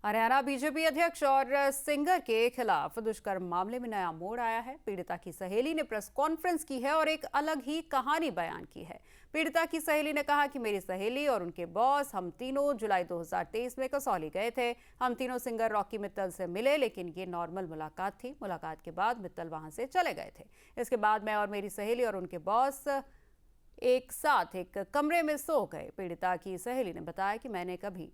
Haryana BJP अध्यक्ष और singer के खिलाफ दुष्कर्म मामले में नया मोड़ आया है। पीड़िता की सहेली ने प्रेस कॉन्फ्रेंस की है और एक अलग ही कहानी बयान की है। पीड़िता की सहेली ने कहा कि मेरी सहेली और उनके बॉस हम तीनों जुलाई 2023 में कसौली गए थे। हम तीनों सिंगर रॉकी मित्तल से मिले, लेकिन ये नॉर्मल मुलाकात थी। मुलाकात के बाद मित्तल वहां से चले गए थे। इसके बाद मैं और मेरी सहेली और उनके बॉस एक साथ एक कमरे में सो गए। पीड़िता की सहेली ने बताया कि मैंने कभी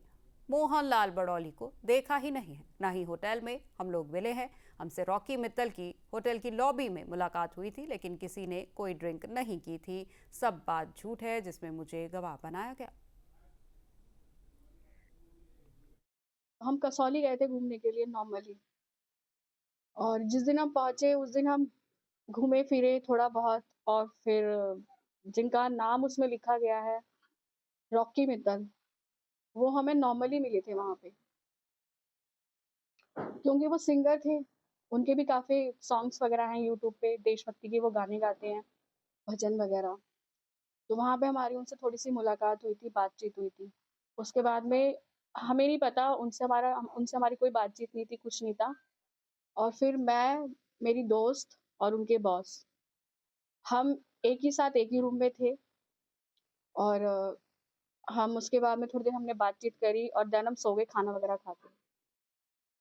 मोहनलाल बड़ौली को देखा ही नहीं है, ना ही होटल में हम लोग मिले हैं। हमसे रॉकी मित्तल की होटल की लॉबी में मुलाकात हुई थी, लेकिन किसी ने कोई ड्रिंक नहीं की थी। सब बात झूठ है जिसमें मुझे गवाह बनाया गया। हम कसौली गए थे घूमने के लिए नॉर्मली। और जिस दिन हम पहुँचे उस दिन हम घूमे-फिरे थोड़ा बहुत। और फिर जिनका नाम उसमें लिखा गया है रॉकी मित्तल, वो हमें नॉर्मली मिले थे वहाँ पे। क्योंकि वो सिंगर थे, उनके भी काफ़ी सॉन्ग्स वगैरह हैं यूट्यूब पे, देशभक्ति के वो गाने गाते हैं, भजन वगैरह। तो वहाँ पे हमारी उनसे थोड़ी-सी मुलाकात हुई थी, बातचीत हुई थी। उसके बाद में हमें नहीं पता उनसे हमारी कोई बातचीत नहीं थी, कुछ नहीं था। और फिर मैं, मेरी दोस्त और उनके बॉस, हम एक ही साथ एक ही रूम में थे। और हम उसके बाद में थोड़ी देर हमने बातचीत करी और देन हम सो गए खाना वगैरह खा के।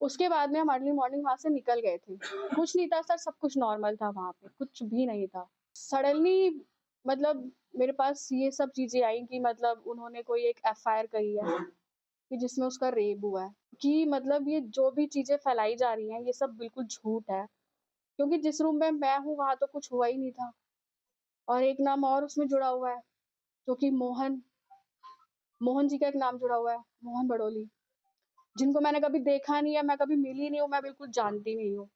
उसके बाद में हम अर्ली मॉर्निंग वहाँ से निकल गए थे। कुछ नहीं था सर, सब कुछ नॉर्मल था वहाँ पे, कुछ भी नहीं था। सडनली मतलब मेरे पास ये सब चीज़ें आई कि मतलब उन्होंने कोई एक एफआईआर करी है कि जिसमें उसका रेप हुआ है। कि मतलब ये जो भी चीज़ें फैलाई जा रही हैं, ये सब बिल्कुल झूठ है। क्योंकि जिस रूम में मैं हूँ, वहाँ तो कुछ हुआ ही नहीं था। और एक नाम और उसमें जुड़ा हुआ है, जो कि मोहन मोहन जी का एक नाम जुड़ा हुआ है, मोहन बड़ोली, जिनको मैंने कभी देखा नहीं है, मैं कभी मिली नहीं हूँ, मैं बिल्कुल जानती नहीं हूँ।